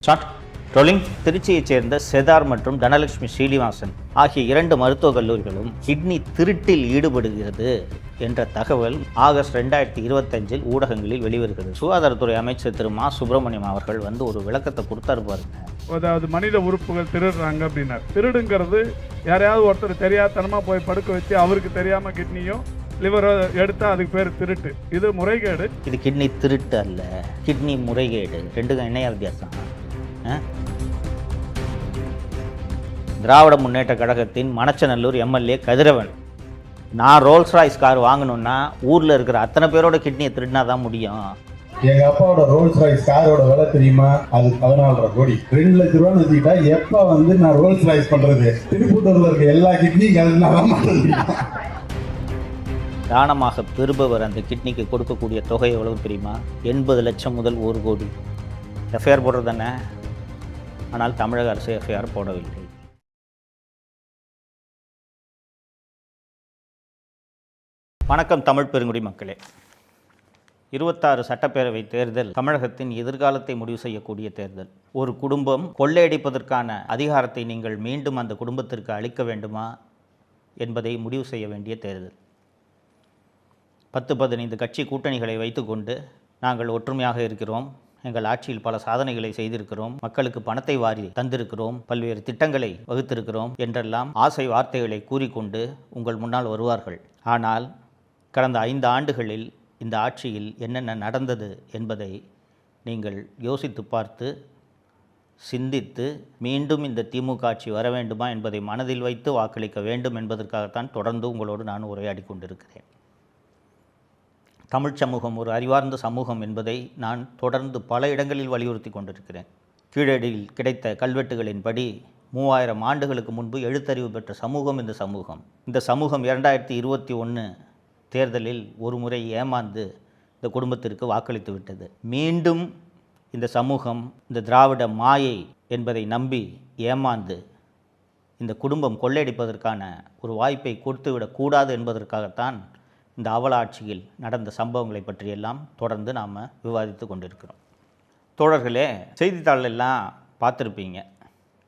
Short rolling. திருச்சியைச் சேர்ந்த cheddar மற்றும் தனலட்சுமி ஸ்ரீனிவாசன் ஆகிய 2 மருத்துவக் கல்லூரிகளும் கிட்னி திருட்டில் ஈடுபடுகிறது என்ற தகவல் ஆகஸ்ட் 2025 ஊடகங்களில் வெளிவருகிறது. சுகாதாரத்துறை அமைச்சர் திரு மா சுப்பிரமணியம் அவர்கள் ஒரு விளக்கத்தை கொடுத்தாரு பாருங்க. அதாவது மனித உறுப்புகள் திருடுறாங்க அப்படின்னார். திருடுங்கிறது யாரையாவது ஒருத்தர் தெரியாதனமாக போய் படுக்க வச்சு அவருக்கு தெரியாமல் கிட்னியோ லிவரோ எடுத்தால் அதுக்கு பேர் திருட்டு. இது முறைகேடு. இது கிட்னி திருட்டு அல்ல, கிட்னி முறைகேடு. ரெண்டுக்கும் என்னையா வித்தியாசம்? திராவிட முன்னேற்ற கழகத்தின் மணச்சநல்லூர் எம்எல்ஏ கதிரவன், நான் ரோல்ஸ் ராய்ஸ் கார் வாங்கணும்னா ஊரில் இருக்கிற அத்தனை பேரோட கிட்னியை திருடினா தான் முடியும். எங்க அப்பாவோட ரோல்ஸ் ராய்ஸ் காரோட விலை தெரியுமா? அது 14.5 கோடி. 2 லட்ச ரூபான்னு வச்சுக்கிட்டா எப்ப நான் ரோல்ஸ் ராய்ஸ் பண்றது? திருப்பூர்ல இருக்க எல்லா கிட்னியும் தானமாக பெறுபவர் அந்த கிட்னிக்கு கொடுக்கக்கூடிய தொகை எவ்வளவு தெரியுமா? 80 லட்சம் முதல் 1 கோடி. எஃப்ஐஆர் போடுறது தானே, ஆனால் தமிழக அரசு எஃப்ஐஆர் போடவில்லை. வணக்கம் தமிழ் பெருங்குடி மக்களே. 26 சட்டப்பேரவை தேர்தல் தமிழகத்தின் எதிர்காலத்தை முடிவு செய்யக்கூடிய தேர்தல். ஒரு குடும்பம் கொள்ளையடிப்பதற்கான அதிகாரத்தை நீங்கள் மீண்டும் அந்த குடும்பத்திற்கு அளிக்க வேண்டுமா என்பதை முடிவு செய்ய வேண்டிய தேர்தல். 10-15 கட்சி கூட்டணிகளை வைத்துக்கொண்டு நாங்கள் ஒற்றுமையாக இருக்கிறோம், எங்கள் ஆட்சியில் பல சாதனைகளை செய்திருக்கிறோம், மக்களுக்கு பணத்தை வாரி தந்திருக்கிறோம், பல்வேறு திட்டங்களை வகுத்திருக்கிறோம் என்றெல்லாம் ஆசை வார்த்தைகளை கூறிக்கொண்டு உங்கள் முன்னால் வருவார்கள். ஆனால் கடந்த 5 ஆண்டுகளில் இந்த ஆட்சியில் என்னென்ன நடந்தது என்பதை நீங்கள் யோசித்து பார்த்து சிந்தித்து மீண்டும் இந்த திமுக ஆட்சி வர வேண்டுமா என்பதை மனதில் வைத்து வாக்களிக்க வேண்டும் என்பதற்காகத்தான் தொடர்ந்து உங்களோடு நான் உரையாடி கொண்டிருக்கிறேன். தமிழ் சமூகம் ஒரு அறிவார்ந்த சமூகம் என்பதை நான் தொடர்ந்து பல இடங்களில் வலியுறுத்தி கொண்டிருக்கிறேன். கீழடியில் கிடைத்த கல்வெட்டுகளின்படி 3000 ஆண்டுகளுக்கு முன்பு எழுத்தறிவு பெற்ற சமூகம் இந்த சமூகம். இந்த சமூகம் 2021 தேர்தலில் ஒரு முறை ஏமாந்து இந்த குடும்பத்திற்கு வாக்களித்து விட்டது. மீண்டும் இந்த சமூகம் இந்த திராவிட மாயை என்பதை நம்பி ஏமாந்து இந்த குடும்பம் கொள்ளையடிப்பதற்கான ஒரு வாய்ப்பை கொடுத்துவிடக்கூடாது என்பதற்காகத்தான் இந்த அவல ஆட்சியில் நடந்த சம்பவங்களை பற்றியெல்லாம் தொடர்ந்து நாம் விவாதித்து கொண்டிருக்கிறோம். தோழர்களே, செய்தித்தாளெல்லாம் பார்த்துருப்பீங்க.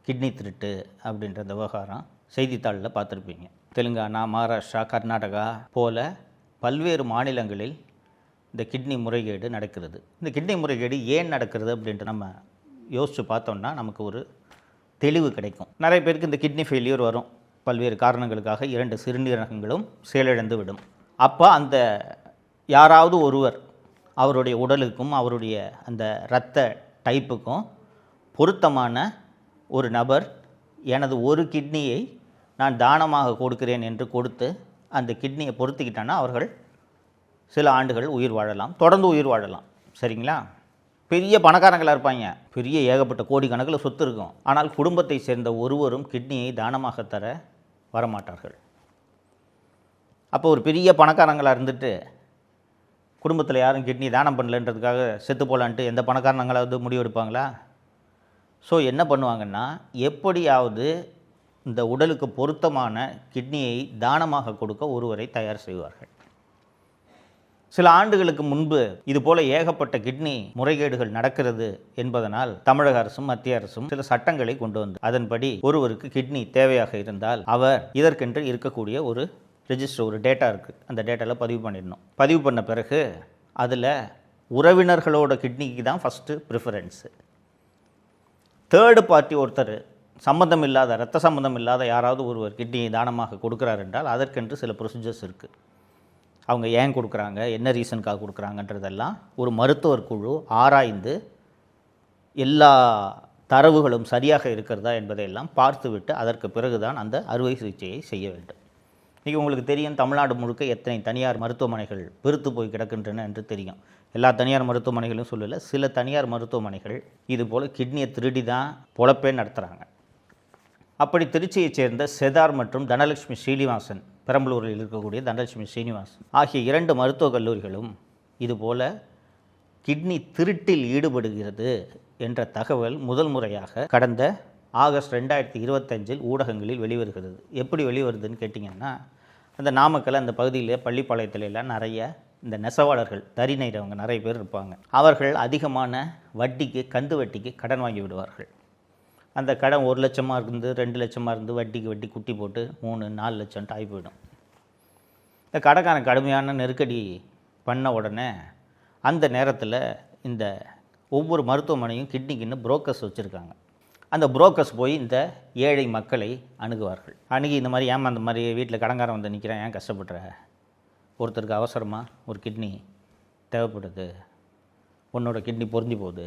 கிட்னி திருட்டு அப்படின்ற இந்த விவகாரம் செய்தித்தாளில் பார்த்துருப்பீங்க. தெலுங்கானா, மகாராஷ்டிரா, கர்நாடகா போல பல்வேறு மாநிலங்களில் இந்த கிட்னி முறைகேடு நடக்கிறது. இந்த கிட்னி முறைகேடு ஏன் நடக்கிறது அப்படின்ட்டு நம்ம யோசித்து பார்த்தோம்னா நமக்கு ஒரு தெளிவு கிடைக்கும். நிறைய பேருக்கு இந்த கிட்னி ஃபெயிலியர் வரும். பல்வேறு காரணங்களுக்காக 2 சிறுநீரகங்களும் செயலிழந்து விடும். அப்போ அந்த யாராவது ஒருவர் அவருடைய உடலுக்கும் அவருடைய அந்த இரத்த டைப்புக்கும் பொருத்தமான ஒரு நபர் எனது ஒரு கிட்னியை நான் தானமாக கொடுக்கிறேன் என்று கொடுத்து அந்த கிட்னியை பொருத்திக்கிட்டான்னா அவர்கள் சில ஆண்டுகள் உயிர் வாழலாம், தொடர்ந்து உயிர் வாழலாம். சரிங்களா? பெரிய பணக்காரங்களாக இருப்பாங்க, பெரிய ஏகப்பட்ட கோடிக்கணக்கில் சொத்து இருக்கும். ஆனால் குடும்பத்தை சேர்ந்த ஒருவரும் கிட்னியை தானமாக தர வரமாட்டார்கள். அப்போ ஒரு பெரிய பணக்காரங்களாக இருந்துட்டு குடும்பத்தில் யாரும் கிட்னி தானம் பண்ணலன்றதுக்காக செத்து போகலான்ட்டு எந்த பணக்காரங்களாவது முடிவெடுப்பாங்களா? ஸோ என்ன பண்ணுவாங்கன்னா, எப்படியாவது இந்த உடலுக்கு பொருத்தமான கிட்னியை தானமாக கொடுக்க ஒருவரை தயார் செய்வார்கள். சில ஆண்டுகளுக்கு முன்பு இதுபோல் ஏகப்பட்ட கிட்னி முறைகேடுகள் நடக்கிறது என்பதனால் தமிழக அரசும் மத்திய அரசும் சில சட்டங்களை கொண்டு வந்து அதன்படி ஒருவருக்கு கிட்னி தேவையாக இருந்தால் அவர் இதற்கென்று இருக்கக்கூடிய ஒரு ரெஜிஸ்டர், ஒரு டேட்டா இருக்குது, அந்த டேட்டாவில் பதிவு பண்ணிடணும். பதிவு பண்ண பிறகு அதில் உறவினர்களோட கிட்னிக்கு தான் ஃபஸ்ட்டு ப்ரிஃபரன்ஸு. தேர்டு பார்ட்டி ஒருத்தர் சம்மந்தம் இல்லாத, இரத்த சம்மந்தம் இல்லாத யாராவது ஒருவர் கிட்னியை தானமாக கொடுக்குறார் என்றால் அதற்கென்று சில ப்ரொசீஜர்ஸ் இருக்குது. அவங்க ஏன் கொடுக்குறாங்க, என்ன ரீசனுக்காக கொடுக்குறாங்கன்றதெல்லாம் ஒரு மருத்துவர் குழு ஆராய்ந்து எல்லா தரவுகளும் சரியாக இருக்கிறதா என்பதையெல்லாம் பார்த்துவிட்டு அதற்கு பிறகுதான் அந்த அறுவை சிகிச்சையை செய்ய வேண்டும். இன்றைக்கி உங்களுக்கு தெரியும், தமிழ்நாடு முழுக்க எத்தனை தனியார் மருத்துவமனைகள் பெருத்து போய் கிடக்கின்றன என்று தெரியும். எல்லா தனியார் மருத்துவமனைகளும் சொல்லலை, சில தனியார் மருத்துவமனைகள் இதுபோல் கிட்னியை திருடி தான் பொழப்பே நடத்துகிறாங்க. அப்படி திருச்சியைச் சேர்ந்த செதார் மற்றும் தனலட்சுமி ஸ்ரீனிவாசன், பெரம்பலூரில் இருக்கக்கூடிய தனலட்சுமி ஸ்ரீனிவாசன் ஆகிய 2 மருத்துவக் கல்லூரிகளும் இதுபோல் கிட்னி திருட்டில் ஈடுபடுகிறது என்ற தகவல் முதல் முறையாக கடந்த ஆகஸ்ட் 2025 ஊடகங்களில் வெளிவருகிறது. எப்படி வெளிவருதுன்னு கேட்டிங்கன்னா, அந்த நாமக்கல் அந்த பகுதியில் பள்ளிப்பாளையத்துல எல்லாம் நிறைய இந்த நெசவாளர்கள் தறி நெய்கிறவங்க நிறைய பேர் இருப்பாங்க. அவர்கள் அதிகமான வட்டிக்கு கந்து வட்டிக்கு கடன் வாங்கி விடுவார்கள். அந்த கடன் 1 லட்சமாக இருந்து 2 லட்சமாக இருந்து வட்டிக்கு வட்டி குட்டி போட்டு 3-4 லட்சம்ட்டு ஆகி போயிடும். இந்த கடைக்காரன் கடுமையான நெருக்கடி பண்ண உடனே அந்த நேரத்தில் இந்த ஒவ்வொரு மருத்துவமனையும் கிட்னிக்குன்னு புரோக்கர்ஸ் வச்சுருக்காங்க. அந்த புரோக்கர்ஸ் போய் இந்த ஏழை மக்களை அணுகுவார்கள். அணுகி இந்த மாதிரி ஏமா அந்த மாதிரி வீட்டில் கடன்காரன் வந்து நிற்கிறேன், ஏன் கஷ்டப்படுற, ஒருத்தருக்கு அவசரமாக ஒரு கிட்னி தேவைப்படுது, உன்னோட கிட்னி பொருந்தி போகுது,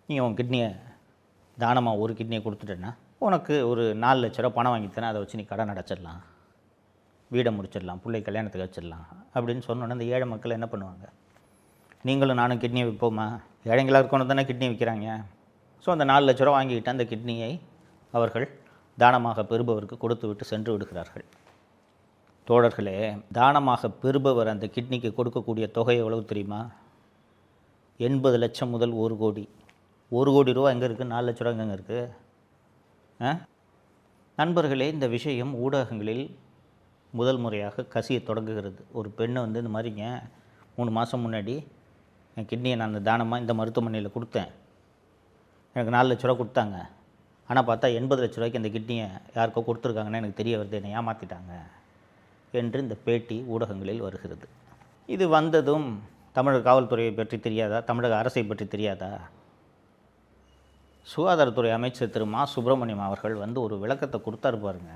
நீங்கள் உன் கிட்னியை தானமாக ஒரு கிட்னியை கொடுத்துட்டேன்னா உனக்கு ஒரு 4 லட்ச ரூபா பணம் வாங்கித்தேன்னா அதை வச்சு நீ கடன் அடைச்சிடலாம், வீடை முடிச்சிடலாம், பிள்ளை கல்யாணத்துக்கு வச்சிடலாம் அப்படின்னு சொன்னோன்னே அந்த ஏழை மக்கள் என்ன பண்ணுவாங்க? நீங்களும் நானும் கிட்னியை விற்போமா? ஏழைங்களாக இருக்கணும் தானே கிட்னி விற்கிறாங்க. ஸோ அந்த 4 லட்ச ரூபா வாங்கிக்கிட்டு அந்த கிட்னியை அவர்கள் தானமாக பெறுபவருக்கு கொடுத்து விட்டு சென்று விடுகிறார்கள். தோழர்களே, தானமாக பெறுபவர் அந்த கிட்னிக்கு கொடுக்கக்கூடிய தொகை எவ்வளவு தெரியுமா? 80 லட்சம் முதல் 1 கோடி. 1 கோடி ரூபா எங்கே இருக்குது? 4 லட்ச ரூபா எங்கெங்கே இருக்குது? நண்பர்களே, இந்த விஷயம் ஊடகங்களில் முதல் முறையாக கசிய தொடங்குகிறது. ஒரு பெண்ணை வந்து இந்த மாதிரிங்க 3 மாதம் முன்னாடி என் கிட்னியை நான் தானமாக இந்த மருத்துவமனையில் கொடுத்தேன், எனக்கு 4 லட்ச ரூபா கொடுத்தாங்க, ஆனால் பார்த்தா 80 லட்ச ரூபாய்க்கு அந்த கிட்னியை யாருக்கோ கொடுத்துருக்காங்கன்னு எனக்கு தெரிய வருது, என்னை ஏமாற்றிட்டாங்க என்று இந்த பேட்டி ஊடகங்களில் வருகிறது. இது வந்ததும் தமிழக காவல்துறையை பற்றி தெரியாதா? தமிழக அரசை பற்றி தெரியாதா? சுகாதாரத்துறை அமைச்சர் திரு மா சுப்பிரமணியம் அவர்கள் வந்து ஒரு விளக்கத்தை கொடுத்தாரு பாருங்க.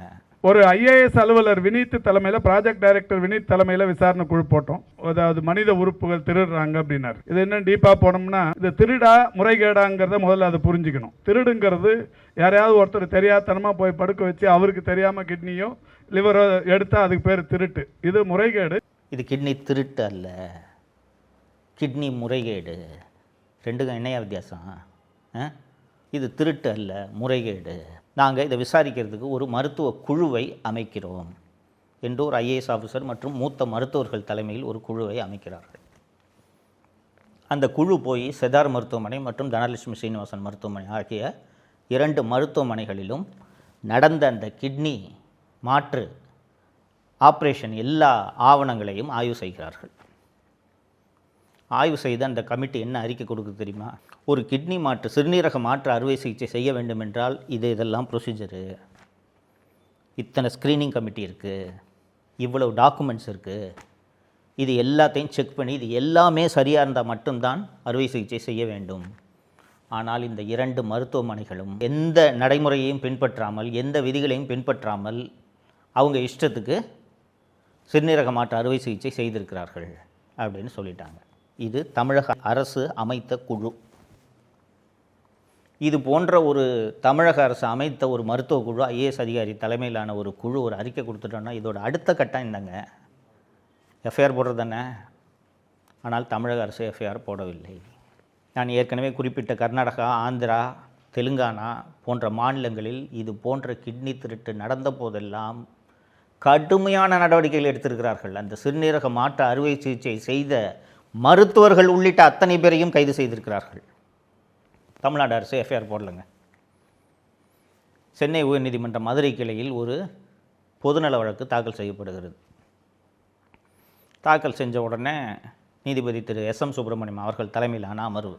ஒரு ஐஏஎஸ் அலுவலர் வினீத் தலைமையில், ப்ராஜெக்ட் டைரக்டர் வினீத் தலைமையில் விசாரணை குழு போட்டோம். அதாவது மனித உறுப்புகள் திருடுறாங்க அப்படின்னாரு. இது என்ன டீப்பாக போனோம்னா, இது திருடா முறைகேடாங்கிறத முதல்ல அதை புரிஞ்சுக்கணும். திருடுங்கிறது யாரையாவது ஒருத்தர் தெரியாதனமாக போய் படுக்க வச்சு அவருக்கு தெரியாமல் கிட்னியோ லிவரோ எடுத்தால் அதுக்கு பேர் திருட்டு. இது முறைகேடு. இது கிட்னி திருட்டு அல்ல, கிட்னி முறைகேடு. ரெண்டுக்கும் என்னையா வித்தியாசம்? இது திருட்டு அல்ல, முறைகேடு. நாங்கள் இதை விசாரிக்கிறதுக்கு ஒரு மருத்துவ குழுவை அமைக்கிறோம் என்று ஒரு ஐஏஎஸ் ஆஃபீஸர் மற்றும் மூத்த மருத்துவர்கள் தலைமையில் ஒரு குழுவை அமைக்கிறார்கள். அந்த குழு போய் செதார் மருத்துவமனை மற்றும் தனலட்சுமி ஸ்ரீனிவாசன் மருத்துவமனை ஆகிய 2 மருத்துவமனைகளிலும் நடந்த அந்த கிட்னி மாற்று ஆப்ரேஷன் எல்லா ஆவணங்களையும் ஆய்வு செய்கிறார்கள். ஆய்வு செய்து அந்த கமிட்டி என்ன அறிக்கை கொடுக்குது தெரியுமா? ஒரு கிட்னி மாற்று, சிறுநீரக மாற்று அறுவை சிகிச்சை செய்ய வேண்டும் என்றால் இதெல்லாம் ப்ரொசீஜரு, இத்தனை ஸ்க்ரீனிங் கமிட்டி இருக்குது, இவ்வளவு டாக்குமெண்ட்ஸ் இருக்குது, இது எல்லாத்தையும் செக் பண்ணி இது எல்லாமே சரியாக இருந்தால் மட்டும்தான் அறுவை சிகிச்சை செய்ய வேண்டும். ஆனால் இந்த 2 மருத்துவமனைகளும் எந்த நடைமுறையையும் பின்பற்றாமல், எந்த விதிகளையும் பின்பற்றாமல் அவங்க இஷ்டத்துக்கு சிறுநீரக மாற்று அறுவை சிகிச்சை செய்திருக்கிறார்கள் அப்படின்னு சொல்லிட்டாங்க. இது தமிழக அரசு அமைத்த குழு. இது போன்ற ஒரு தமிழக அரசு அமைத்த ஒரு மருத்துவ குழு, ஐஏஎஸ் அதிகாரி தலைமையிலான ஒரு குழு ஒரு அறிக்கை கொடுத்துட்டோன்னா இதோட அடுத்த கட்டம் என்னங்க? எஃப்ஐஆர் போடுறது தானே. ஆனால் தமிழக அரசு எஃப்ஐஆர் போடவில்லை. நான் ஏற்கனவே குறிப்பிட்ட கர்நாடகா, ஆந்திரா, தெலுங்கானா போன்ற மாநிலங்களில் இது போன்ற கிட்னி திருட்டு நடந்த போதெல்லாம் கடுமையான நடவடிக்கைகள் எடுத்திருக்கிறார்கள். அந்த சிறுநீரக மாற்று அறுவை சிகிச்சை செய்த மருத்துவர்கள் உள்ளிட்ட அத்தனை பேரையும் கைது செய்திருக்கிறார்கள். தமிழ்நாடு அரசு எஃப்ஐஆர் போடலைங்க. சென்னை உயர்நீதிமன்ற மதுரை கிளையில் ஒரு பொதுநல வழக்கு தாக்கல் செய்யப்படுகிறது. தாக்கல் செஞ்ச உடனே நீதிபதி திரு எஸ்.எம். சுப்பிரமணியம் அவர்கள் தலைமையிலான அமர்வு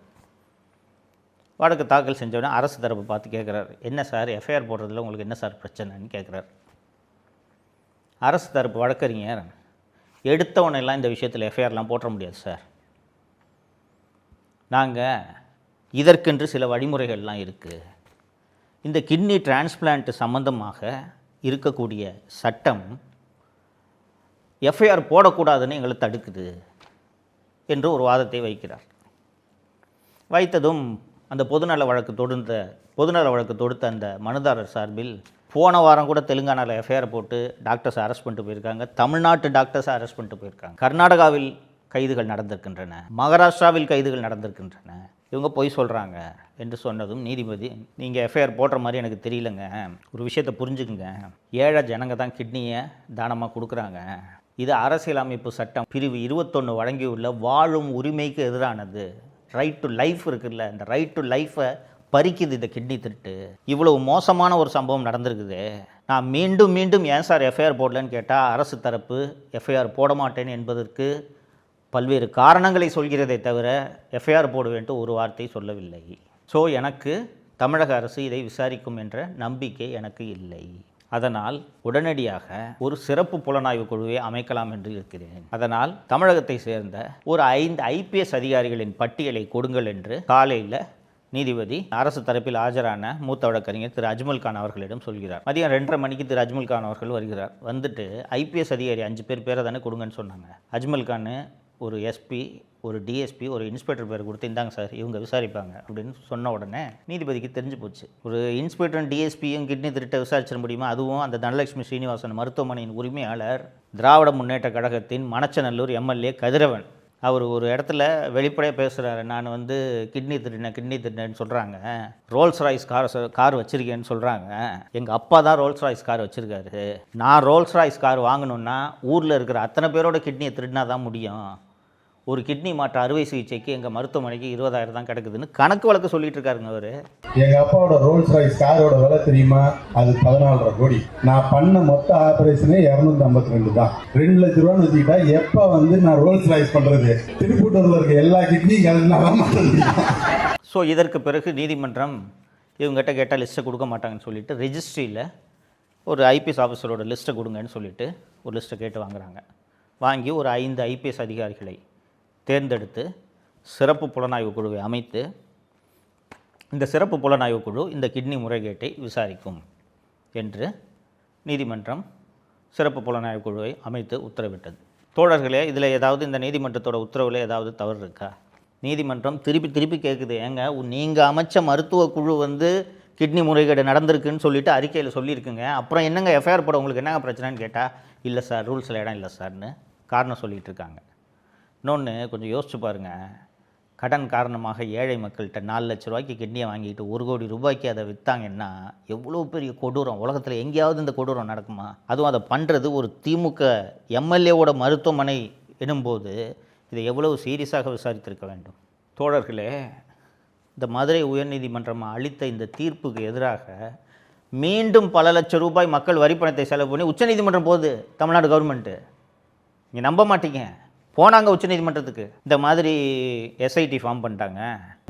வழக்கு தாக்கல் செஞ்ச உடனே அரசு தரப்பு பார்த்து கேட்குறாரு, என்ன சார் எஃப்ஐஆர் போடுறதுல உங்களுக்கு என்ன சார் பிரச்சனைன்னு கேட்குறாரு. அரசு தரப்பு வழக்கறிஞர், எடுத்தவனெல்லாம் இந்த விஷயத்தில் எஃப்ஐஆர்லாம் போட முடியாது சார், நாங்கள் இதற்கென்று சில வழிமுறைகள்லாம் இருக்குது, இந்த கிட்னி டிரான்ஸ்பிளான்ட் சம்பந்தமாக இருக்கக்கூடிய சட்டம் எஃப்ஐஆர் போடக்கூடாதுன்னு எங்களை தடுக்குது என்று ஒரு வாதத்தை வைக்கிறார். வைத்ததும் அந்த பொதுநல வழக்கு தொடுத்த அந்த மனுதாரர் சார்பில் போன வாரம் கூட தெலுங்கானாவில் எஃப்ஐஆர் போட்டு டாக்டர்ஸை அரெஸ்ட் பண்ணிட்டு போயிருக்காங்க, தமிழ்நாட்டு டாக்டர்ஸை அரெஸ்ட் பண்ணிட்டு போயிருக்காங்க, கர்நாடகாவில் கைதுகள் நடந்திருக்கின்றன, மகாராஷ்டிராவில் கைதுகள் நடந்திருக்கின்றன, இவங்க பொய் சொல்கிறாங்க என்று சொன்னதும் நீதிபதி, நீங்கள் எஃப்ஐஆர் போடுற மாதிரி எனக்கு தெரியலங்க, ஒரு விஷயத்தை புரிஞ்சுக்குங்க, ஏழை ஜனங்க தான் கிட்னியை தானமாக கொடுக்குறாங்க, இது அரசியலமைப்பு சட்டம் பிரிவு 21 வழங்கியுள்ள வாழும் உரிமைக்கு எதிரானது. ரைட் டு லைஃப் இருக்குல்ல, இந்த ரைட் டு லைஃப்பை பறிக்குது இந்த கிட்னி திருட்டு. இவ்வளவு மோசமான ஒரு சம்பவம் நடந்திருக்குது. நான் மீண்டும் மீண்டும் ஏன் சார் எஃப்ஐஆர் போடலன்னு கேட்டால் அரசு தரப்பு எஃப்ஐஆர் போட மாட்டேன் என்பதற்கு பல்வேறு காரணங்களை சொல்கிறதே தவிர எஃப்ஐஆர் போடுவேன்ட்டு ஒரு வார்த்தை சொல்லவில்லை. ஸோ எனக்கு தமிழக அரசு இதை விசாரிக்கும் என்ற நம்பிக்கை எனக்கு இல்லை. அதனால் உடனடியாக ஒரு சிறப்பு புலனாய்வு குழுவை அமைக்கலாம் என்று இருக்கிறேன். அதனால் தமிழகத்தை சேர்ந்த ஒரு 5 ஐபிஎஸ் அதிகாரிகளின் பட்டியலை கொடுங்கள் என்று காலையில் நீதிபதி அரசு தரப்பில் ஆஜரான மூத்த வழக்கறிஞர் திரு அஜ்மல் கான் அவர்களிடம் சொல்கிறார். மதியம் 2:30 மணிக்கு திரு அஜ்மல் கான் அவர்கள் வருகிறார். வந்துட்டு ஐபிஎஸ் அதிகாரி 5 பேரை தானே கொடுங்கன்னு சொன்னாங்க. அஜ்மல் கான் ஒரு எஸ்பி, ஒரு டிஎஸ்பி, ஒரு இன்ஸ்பெக்டர் பேர் கொடுத்து இந்தாங்க சார் இவங்க விசாரிப்பாங்க அப்படின்னு சொன்ன உடனே நீதிபதிக்கு தெரிஞ்சு போச்சு. ஒரு இன்ஸ்பெக்டரும் டிஎஸ்பியும் கிட்னி திருட்ட விசாரிச்சிட முடியுமா? அதுவும் அந்த தனலட்சுமி ஸ்ரீனிவாசன் மருத்துவமனையின் உரிமையாளர் திராவிட முன்னேற்ற கழகத்தின் மணச்சநல்லூர் எம்எல்ஏ கதிரவன். அவர் ஒரு இடத்துல வெளிப்படையாக பேசுகிறாரு. நான் கிட்னி திருடினேன்னு சொல்கிறாங்க. ரோல்ஸ் ராய்ஸ் கார் வச்சுருக்கேன்னு சொல்கிறாங்க. எங்கள் அப்பா தான் ரோல்ஸ் ராய்ஸ் கார் வச்சுருக்காரு. நான் ரோல்ஸ் ராய்ஸ் கார் வாங்கணுன்னா ஊரில் இருக்கிற அத்தனை பேரோட கிட்னியை திருடினா தான் முடியும். ஒரு கிட்னி மாற்று அறுவை சிகிச்சைக்கு எங்கள் மருத்துவமனைக்கு 20,000 தான் கிடக்குதுன்னு கணக்கு வழக்கு சொல்லிட்டு இருக்காருங்க அவர். எங்க அப்பாவோட ரோல்ஸ் ராய்ஸ் காரோட விலை தெரியுமா? அது 14.5 கோடி. நான் பண்ண மொத்த ஆபரேஷனே 252 தான். 2 லட்ச ரூபான்னு வச்சுக்கிட்டா எப்ப நான் ரோல்ஸ் ராய்ஸ் பண்றது? திருப்பூட்டூர்ல இருக்க எல்லா கிட்னியும் ஸோ இதற்கு பிறகு நீதிமன்றம் இவங்ககிட்ட கேட்டால் லிஸ்ட்டை கொடுக்க மாட்டாங்கன்னு சொல்லிட்டு ரெஜிஸ்ட்ரியில் ஒரு ஐபிஎஸ் ஆஃபீஸரோட லிஸ்ட்டை கொடுங்கன்னு சொல்லிட்டு ஒரு லிஸ்ட்டை கேட்டு வாங்குறாங்க. வாங்கி ஒரு 5 ஐபிஎஸ் அதிகாரிகளை தேர்ந்தெடுத்து சிறப்பு புலனாய்வு குழுவை அமைத்து இந்த சிறப்பு புலனாய்வு குழு இந்த கிட்னி முறைகேட்டை விசாரிக்கும் என்று நீதிமன்றம் சிறப்பு புலனாய்வு குழுவை அமைத்து உத்தரவிட்டது. தோழர்களே, இதில் ஏதாவது இந்த நீதிமன்றத்தோட உத்தரவில் ஏதாவது தவறு இருக்கா? நீதிமன்றம் திருப்பி கேட்குது. ஏங்க நீங்கள் அமைச்ச மருத்துவ குழு கிட்னி முறைகேடு நடந்திருக்குன்னு சொல்லிட்டு அறிக்கையில் சொல்லியிருக்குங்க. அப்புறம் என்னங்க எஃப்ஐஆர் போட உங்களுக்கு என்னங்க பிரச்சனைன்னு கேட்டால் இல்லை சார் ரூல்ஸில் இடம் இல்லை சார்னு காரணம் சொல்லிகிட்டு இருக்காங்க. இன்னொன்று கொஞ்சம் யோசிச்சு பாருங்கள். கடன் காரணமாக ஏழை மக்கள்கிட்ட 4 லட்ச ரூபாய்க்கு கிட்னியை வாங்கிட்டு 1 கோடி ரூபாய்க்கு அதை விற்றாங்கன்னா எவ்வளோ பெரிய கொடூரம். உலகத்தில் எங்கேயாவது இந்த கொடூரம் நடக்குமா? அதுவும் அதை பண்ணுறது ஒரு திமுக எம்எல்ஏவோட மருத்துவமனை எனும்போது இதை எவ்வளவு சீரியஸாக விசாரித்திருக்க வேண்டும். தோழர்களே, இந்த மதுரை உயர்நீதிமன்றம் அளித்த இந்த தீர்ப்புக்கு எதிராக மீண்டும் பல லட்சம் ரூபாய் மக்கள் வரிப்பணத்தை செலவு பண்ணி உச்சநீதிமன்றம் போகுது தமிழ்நாடு கவர்மெண்ட்டு. நீங்கள் நம்ப மாட்டீங்க, போனாங்க உச்சநீதிமன்றத்துக்கு. இந்த மாதிரி எஸ்ஐடி ஃபார்ம் பண்ணிட்டாங்க,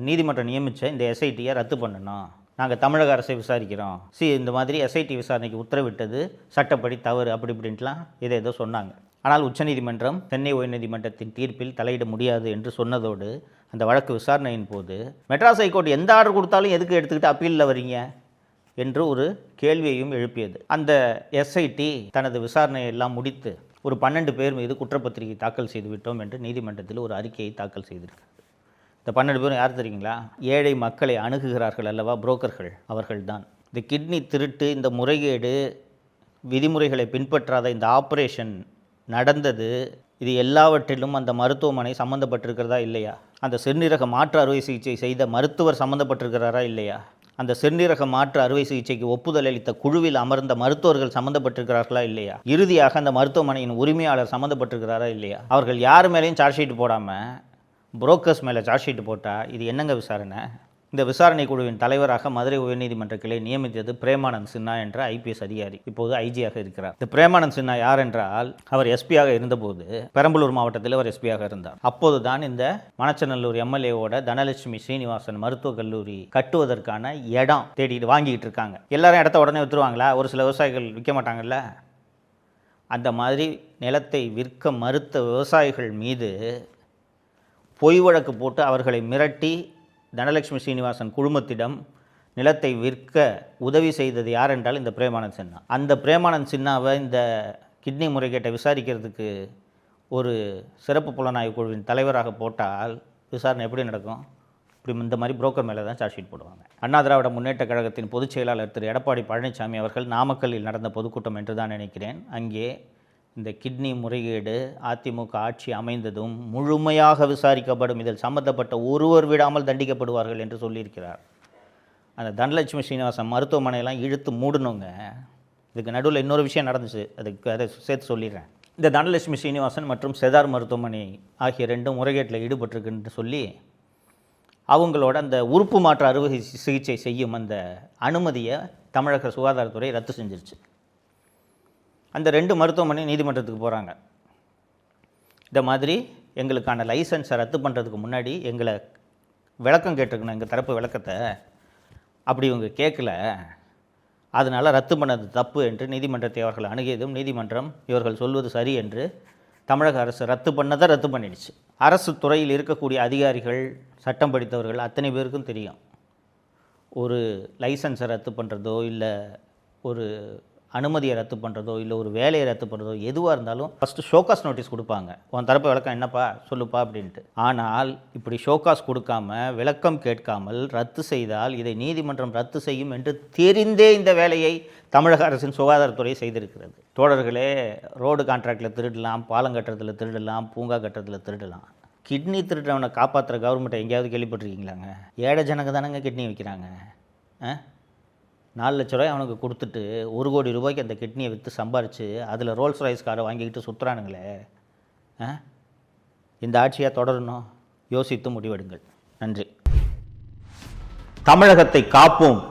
நீதிமன்றம் நியமித்த இந்த எஸ்ஐடியை ரத்து பண்ணணும், நாங்கள் தமிழக அரசை விசாரிக்கிறோம், இந்த மாதிரி எஸ்ஐடி விசாரணைக்கு உத்தரவிட்டது சட்டப்படி தவறு அப்படி இப்படின்ட்டுலாம் ஏதோ சொன்னாங்க. ஆனால் உச்சநீதிமன்றம் சென்னை உயர்நீதிமன்றத்தின் தீர்ப்பில் தலையிட முடியாது என்று சொன்னதோடு அந்த வழக்கு விசாரணையின் போது மெட்ராஸ் ஹைகோர்ட் எந்த ஆர்டர் கொடுத்தாலும் எதுக்கு எடுத்துக்கிட்டு அப்பீலில் வரீங்க என்று ஒரு கேள்வியையும் எழுப்பியது. அந்த எஸ்ஐடி தனது விசாரணையை எல்லாம் முடித்து ஒரு 12 பேர் மீது குற்றப்பத்திரிகை தாக்கல் செய்து விட்டோம் என்று நீதிமன்றத்தில் ஒரு அறிக்கையை தாக்கல் செய்திருக்கு. இந்த 12 பேரும் யார் தெரியுங்களா? ஏழை மக்களை அணுகுகிறார்கள் அல்லவா, புரோக்கர்கள், அவர்கள்தான். இந்த கிட்னி திருட்டு, இந்த முறைகேடு, விதிமுறைகளை பின்பற்றாத இந்த ஆப்ரேஷன் நடந்தது, இது எல்லாவற்றிலும் அந்த மருத்துவமனை சம்மந்தப்பட்டிருக்கிறதா இல்லையா? அந்த சிறுநீரக மாற்று அறுவை சிகிச்சை செய்த மருத்துவர் சம்மந்தப்பட்டிருக்கிறாரா இல்லையா? அந்த சிறுநீரக மாற்று அறுவை சிகிச்சைக்கு ஒப்புதல் அளித்த குழுவில் அமர்ந்த மருத்துவர்கள் சம்மந்தப்பட்டிருக்கிறார்களா இல்லையா? இறுதியாக அந்த மருத்துவமனையின் உரிமையாளர் சம்மந்தப்பட்டிருக்கிறாரா இல்லையா? அவர்கள் யார் மேலேயும் சார்ஜ் ஷீட் போடாமல் புரோக்கர்ஸ் மேலே சார்ஜ் ஷீட் போட்டால் இது என்னங்க விசாரணை? இந்த விசாரணை குழுவின் தலைவராக மதுரை உயர்நீதிமன்ற கிளை நியமித்தது பிரேமானந்த் சின்ஹா என்ற ஐபிஎஸ் அதிகாரி, இப்போது ஐஜியாக இருக்கிறார். இந்த பிரேமானந்த் சின்ஹா யார் என்றால், அவர் எஸ்பியாக இருந்தபோது பெரம்பலூர் மாவட்டத்தில் அவர் எஸ்பியாக இருந்தார். அப்போது தான் இந்த மணச்சநல்லூர் எம்எல்ஏவோட தனலட்சுமி ஸ்ரீனிவாசன் மருத்துவக் கல்லூரி கட்டுவதற்கான இடம் தேடிட்டு வாங்கிட்டு இருக்காங்க. எல்லாரும் இடத்த உடனே விற்றுருவாங்களா? ஒரு சில விவசாயிகள் விற்க மாட்டாங்கல்ல. அந்த மாதிரி நிலத்தை விற்க மறுத்த விவசாயிகள் மீது பொய் வழக்கு போட்டு அவர்களை மிரட்டி தனலட்சுமி ஸ்ரீனிவாசன் குழுமத்திடம் நிலத்தை விற்க உதவி செய்தது யார் என்றால் இந்த பிரேமானந்த் சின்ஹா. அந்த பிரேமானந்த் சின்ஹாவை இந்த கிட்னி முறைகேட்டை விசாரிக்கிறதுக்கு ஒரு சிறப்பு புலனாய்வு குழுவின் தலைவராக போட்டால் விசாரணை எப்படி நடக்கும்? இப்படி இந்த மாதிரி புரோக்கர் மேலே தான் சார்ஜ் ஷீட் போடுவாங்க. அண்ணா திராவிட முன்னேற்ற கழகத்தின் பொதுச் செயலாளர் திரு எடப்பாடி பழனிசாமி அவர்கள் நாமக்கல்லில் நடந்த பொதுக்கூட்டம் என்று தான் நினைக்கிறேன். அங்கே இந்த கிட்னி முறைகேடு அதிமுக ஆட்சி அமைந்ததும் முழுமையாக விசாரிக்கப்படும், இதில் சம்பந்தப்பட்ட ஒருவர் விடாமல் தண்டிக்கப்படுவார்கள் என்று சொல்லியிருக்கிறார். அந்த தனலட்சுமி ஸ்ரீனிவாசன் மருத்துவமனையெல்லாம் இழுத்து மூடணுங்க. இதுக்கு நடுவில் இன்னொரு விஷயம் நடந்துச்சு, அதை சேர்த்து சொல்லிடுறேன். இந்த தனலட்சுமி ஸ்ரீனிவாசன் மற்றும் செதார் மருத்துவமனை ஆகிய 2 முறைகேட்டில் ஈடுபட்டிருக்குன்னு சொல்லி அவங்களோட அந்த உறுப்பு மாற்று அறுவை சிகிச்சை செய்யும் அந்த அனுமதியை தமிழக சுகாதாரத்துறை ரத்து செஞ்சிருச்சு. அந்த 2 மருத்துவமனை நீதிமன்றத்துக்கு போகிறாங்க. இந்த மாதிரி எங்களுக்கான லைசன்ஸை ரத்து பண்ணுறதுக்கு முன்னாடி எங்களை விளக்கம் கேட்டிருக்கணும், எங்கள் தரப்பு விளக்கத்தை. அப்படி இவங்க கேட்கல, அதனால் ரத்து பண்ணது தப்பு என்று நீதிமன்றத்தை அவர்கள் அணுகியதும் நீதிமன்றம் இவர்கள் சொல்வது சரி என்று தமிழக அரசு ரத்து பண்ணதை ரத்து பண்ணிடுச்சு. அரசு துறையில் இருக்கக்கூடிய அதிகாரிகள், சட்டம் படித்தவர்கள் அத்தனை பேருக்கும் தெரியும், ஒரு லைசன்ஸை ரத்து பண்ணுறதோ இல்லை ஒரு அனுமதியை ரத்து பண்ணுறதோ இல்லை ஒரு வேலையை ரத்து பண்ணுறதோ எதுவாக இருந்தாலும் ஃபஸ்ட்டு ஷோகாஸ் நோட்டீஸ் கொடுப்பாங்க. உன் தரப்பு விளக்கம் என்னப்பா சொல்லுப்பா அப்படின்ட்டு. ஆனால் இப்படி ஷோகாஸ் கொடுக்காம விளக்கம் கேட்காமல் ரத்து செய்தால் இதை நீதிமன்றம் ரத்து செய்யும் என்று தெரிந்தே இந்த வேலையை தமிழக அரசின் சுகாதாரத்துறை செய்திருக்கிறது. தோழர்களே, ரோடு கான்ட்ராக்டில் திருடலாம், பாலம் கட்டுறதுல திருடலாம், பூங்கா கட்டுறதுல திருடலாம். கிட்னி திருடுறவனை காப்பாற்றுற கவர்மெண்ட்டை எங்கேயாவது கேள்விப்பட்டிருக்கீங்களாங்க? ஏழை ஜனங்க தானங்க கிட்னி வைக்கிறாங்க. 4 லட்ச ரூபாய் அவனுக்கு கொடுத்துட்டு 1 கோடி ரூபாய்க்கு அந்த கிட்னியை விற்று சம்பாரித்து அதில் ரோல்ஸ் ராய்ஸ் காரை வாங்கிக்கிட்டு சுற்றுறானுங்களே. இந்த ஆட்சியாக தொடரணும், யோசித்து முடிவெடுங்கள். நன்றி. தமிழகத்தை காப்போம்.